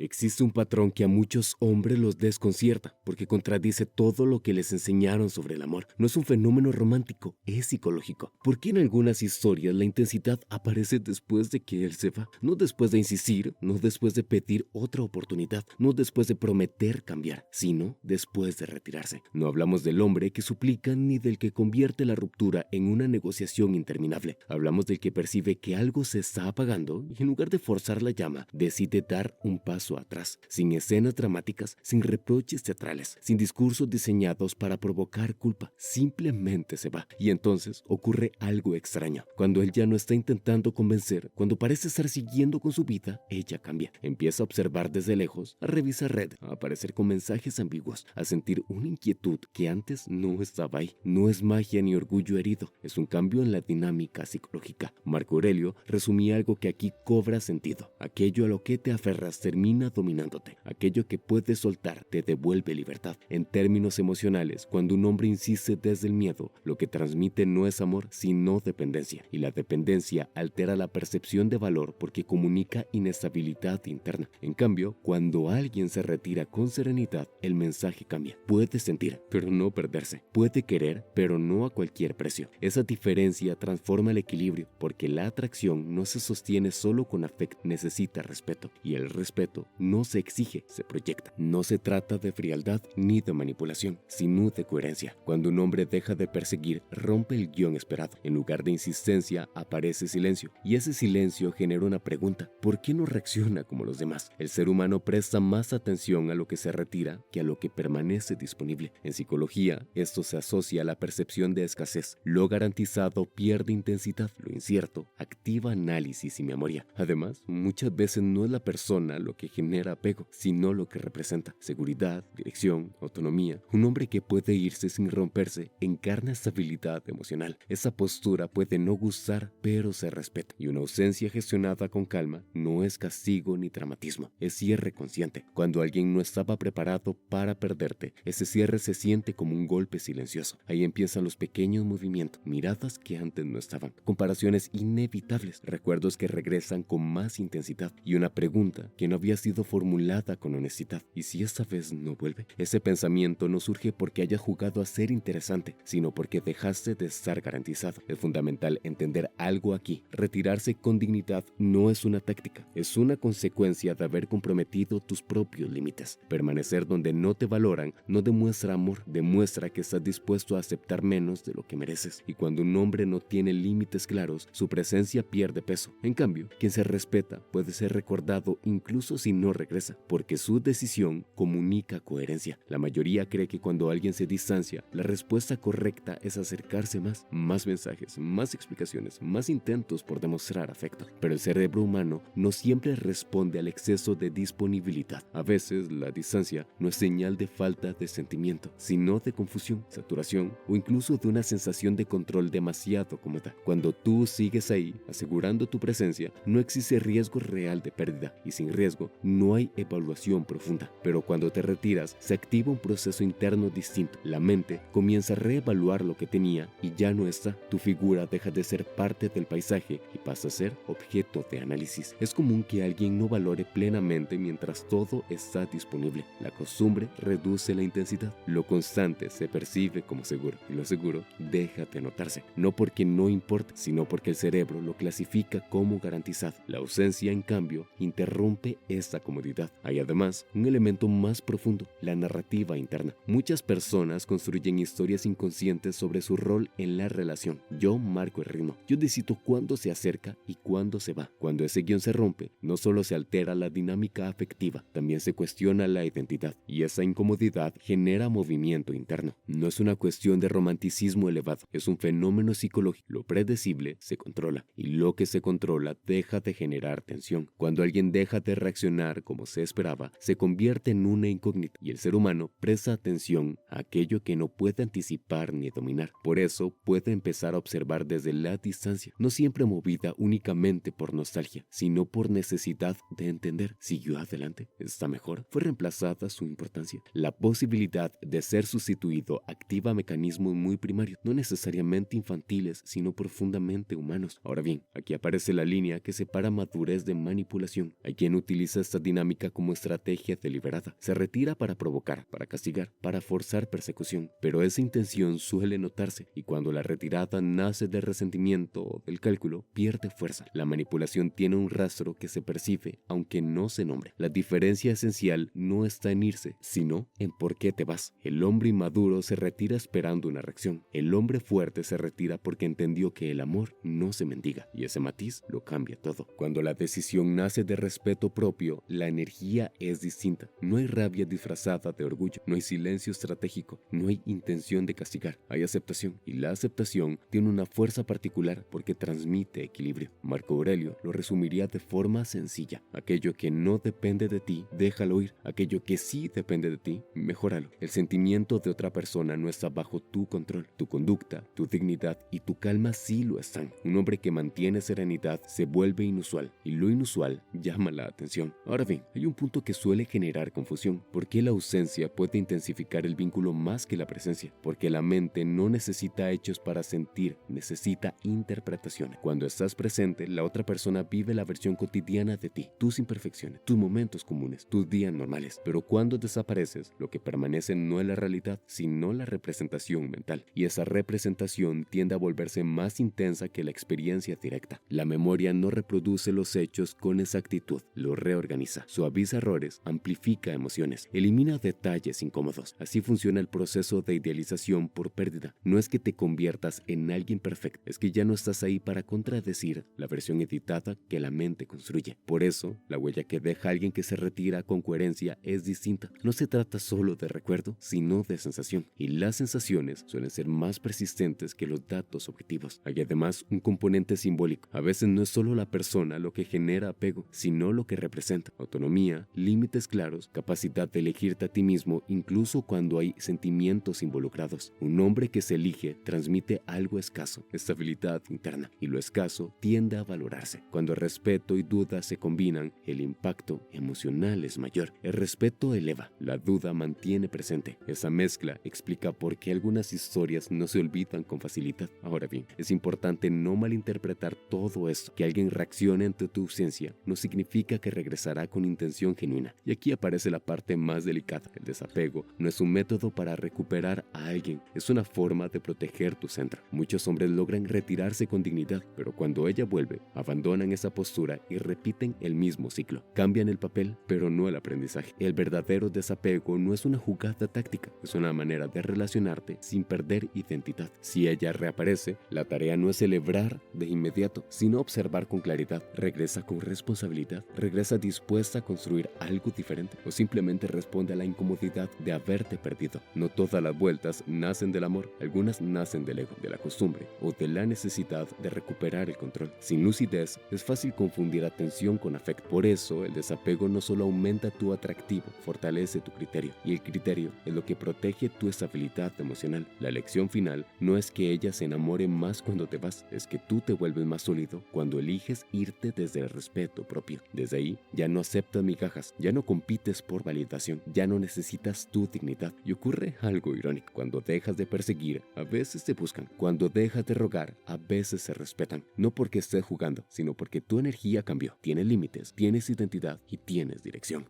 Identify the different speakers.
Speaker 1: Existe un patrón que a muchos hombres los desconcierta porque contradice todo lo que les enseñaron sobre el amor. No es un fenómeno romántico, es psicológico. Porque en algunas historias la intensidad aparece después de que él se va, no después de insistir, no después de pedir otra oportunidad, no después de prometer cambiar, sino después de retirarse. No hablamos del hombre que suplica ni del que convierte la ruptura en una negociación interminable. Hablamos del que percibe que algo se está apagando y en lugar de forzar la llama, decide dar un paso atrás, sin escenas dramáticas, sin reproches teatrales, sin discursos diseñados para provocar culpa. Simplemente se va. Y entonces ocurre algo extraño. Cuando él ya no está intentando convencer, cuando parece estar siguiendo con su vida, ella cambia. Empieza a observar desde lejos, a revisar redes, a aparecer con mensajes ambiguos, a sentir una inquietud que antes no estaba ahí. No es magia ni orgullo herido, es un cambio en la dinámica psicológica. Marco Aurelio resumía algo que aquí cobra sentido. Aquello a lo que te aferras termina dominándote. Aquello que puedes soltar te devuelve libertad. En términos emocionales, cuando un hombre insiste desde el miedo, lo que transmite no es amor, sino dependencia. Y la dependencia altera la percepción de valor porque comunica inestabilidad interna. En cambio, cuando alguien se retira con serenidad, el mensaje cambia. Puede sentir, pero no perderse. Puede querer, pero no a cualquier precio. Esa diferencia transforma el equilibrio porque la atracción no se sostiene solo con afecto, necesita respeto. Y el respeto no se exige, se proyecta. No se trata de frialdad ni de manipulación, sino de coherencia. Cuando un hombre deja de perseguir, rompe el guión esperado. En lugar de insistencia, aparece silencio. Y ese silencio genera una pregunta: ¿por qué no reacciona como los demás? El ser humano presta más atención a lo que se retira que a lo que permanece disponible. En psicología, esto se asocia a la percepción de escasez. Lo garantizado pierde intensidad, lo incierto activa análisis y memoria. Además, muchas veces no es la persona lo que genera apego, sino lo que representa: seguridad, dirección, autonomía. Un hombre que puede irse sin romperse encarna estabilidad emocional. Esa postura puede no gustar, pero se respeta. Y una ausencia gestionada con calma no es castigo ni dramatismo, es cierre consciente. Cuando alguien no estaba preparado para perderte, ese cierre se siente como un golpe silencioso. Ahí empiezan los pequeños movimientos, miradas que antes no estaban, comparaciones inevitables, recuerdos que regresan con más intensidad y una pregunta que no había sido formulada con honestidad: ¿y si esta vez no vuelve? Ese pensamiento no surge porque hayas jugado a ser interesante, sino porque dejaste de estar garantizado. Es fundamental entender algo aquí: retirarse con dignidad no es una táctica, es una consecuencia de haber comprometido tus propios límites. Permanecer donde no te valoran no demuestra amor, demuestra que estás dispuesto a aceptar menos de lo que mereces. Y cuando un hombre no tiene límites claros, su presencia pierde peso. En cambio, quien se respeta puede ser recordado incluso si no regresa, porque su decisión comunica coherencia. La mayoría cree que cuando alguien se distancia, la respuesta correcta es acercarse más mensajes, más explicaciones, más intentos por demostrar afecto. Pero el cerebro humano no siempre responde al exceso de disponibilidad. A veces la distancia no es señal de falta de sentimiento, sino de confusión, saturación o incluso de una sensación de control demasiado cómoda. Cuando tú sigues ahí, asegurando tu presencia, no existe riesgo real de pérdida, y sin riesgo no hay evaluación profunda. Pero cuando te retiras, se activa un proceso interno distinto. La mente comienza a reevaluar lo que tenía y ya no está. Tu figura deja de ser parte del paisaje y pasa a ser objeto de análisis. Es común que alguien no valore plenamente mientras todo está disponible. La costumbre reduce la intensidad. Lo constante se percibe como seguro y lo seguro deja de notarse. No porque no importe, sino porque el cerebro lo clasifica como garantizado. La ausencia, en cambio, interrumpe esta comodidad. Hay además un elemento más profundo: la narrativa interna. Muchas personas construyen historias inconscientes sobre su rol en la relación. Yo marco el ritmo, yo decido cuándo se acerca y cuándo se va. Cuando ese guión se rompe, no solo se altera la dinámica afectiva, también se cuestiona la identidad, y esa incomodidad genera movimiento interno. No es una cuestión de romanticismo elevado, es un fenómeno psicológico. Lo predecible se controla, y lo que se controla deja de generar tensión. Cuando alguien deja de reaccionar como se esperaba, se convierte en una incógnita, y el ser humano presta atención a aquello que no puede anticipar ni dominar. Por eso puede empezar a observar desde la distancia, no siempre movida únicamente por nostalgia, sino por necesidad de entender. ¿Siguió adelante? ¿Está mejor? ¿Fue reemplazada su importancia? La posibilidad de ser sustituido activa mecanismos muy primarios, no necesariamente infantiles, sino profundamente humanos. Ahora bien, aquí aparece la línea que separa madurez de manipulación. Hay quien utiliza esta dinámica como estrategia deliberada. Se retira para provocar, para castigar, para forzar persecución, pero esa intención suele notarse y cuando la retirada nace del resentimiento o del cálculo, pierde fuerza. La manipulación tiene un rastro que se percibe aunque no se nombre. La diferencia esencial no está en irse, sino en por qué te vas. El hombre inmaduro se retira esperando una reacción. El hombre fuerte se retira porque entendió que el amor no se mendiga y ese matiz lo cambia todo. Cuando la decisión nace de respeto propio, la energía es distinta. No hay rabia disfrazada de orgullo, no hay silencio estratégico, no hay intención de castigar, hay aceptación y la aceptación tiene una fuerza particular porque transmite equilibrio. Marco Aurelio lo resumiría de forma sencilla: aquello que no depende de ti, déjalo ir; aquello que sí depende de ti, mejóralo. El sentimiento de otra persona no está bajo tu control. Tu conducta, tu dignidad y tu calma sí lo están. Un hombre que mantiene serenidad se vuelve inusual y lo inusual llama la atención. Ahora bien, hay un punto que suele generar confusión. ¿Por qué la ausencia puede intensificar el vínculo más que la presencia? Porque la mente no necesita hechos para sentir, necesita interpretaciones. Cuando estás presente, la otra persona vive la versión cotidiana de ti, tus imperfecciones, tus momentos comunes, tus días normales. Pero cuando desapareces, lo que permanece no es la realidad, sino la representación mental. Y esa representación tiende a volverse más intensa que la experiencia directa. La memoria no reproduce los hechos con exactitud, los reorganiza, suaviza errores, amplifica emociones, elimina detalles incómodos. Así funciona el proceso de idealización por pérdida. No es que te conviertas en alguien perfecto, es que ya no estás ahí para contradecir la versión editada que la mente construye. Por eso, la huella que deja alguien que se retira con coherencia es distinta. No se trata solo de recuerdo, sino de sensación. Y las sensaciones suelen ser más persistentes que los datos objetivos. Hay además un componente simbólico. A veces no es solo la persona lo que genera apego, sino lo que representa: autonomía, límites claros, capacidad de elegirte a ti mismo incluso cuando hay sentimientos involucrados. Un hombre que se elige transmite algo escaso, estabilidad interna, y lo escaso tiende a valorarse. Cuando respeto y duda se combinan, el impacto emocional es mayor. El respeto eleva, la duda mantiene presente. Esa mezcla explica por qué algunas historias no se olvidan con facilidad. Ahora bien, es importante no malinterpretar todo esto. Que alguien reaccione ante tu ausencia no significa que regresará con intención genuina. Y aquí aparece la parte más delicada. El desapego no es un método para recuperar a alguien, es una forma de proteger tu centro. Muchos hombres logran retirarse con dignidad, pero cuando ella vuelve, abandonan esa postura y repiten el mismo ciclo. Cambian el papel, pero no el aprendizaje. El verdadero desapego no es una jugada táctica, es una manera de relacionarte sin perder identidad. Si ella reaparece, la tarea no es celebrar de inmediato, sino observar con claridad. ¿Regresa con responsabilidad? ¿Regresa dispuesta a construir algo diferente? ¿O simplemente responde a la incomodidad de haberte perdido? No todas las vueltas nacen del amor, algunas nacen del ego, de la costumbre o de la necesidad de recuperar el control. Sin lucidez, es fácil confundir atención con afecto. Por eso, el desapego no solo aumenta tu atractivo, fortalece tu criterio, y el criterio es lo que protege tu estabilidad emocional. La lección final no es que ella se enamore más cuando te vas, es que tú te vuelves más sólido cuando eliges irte desde el respeto propio. Desde ahí, ya no aceptas migajas, ya no compites por validación, ya no necesitas tu dignidad. Y ocurre algo irónico: cuando dejas de perseguir, a veces te buscan; cuando dejas de rogar, a veces se respetan. No porque estés jugando, sino porque tu energía cambió. Tienes límites, tienes identidad y tienes dirección.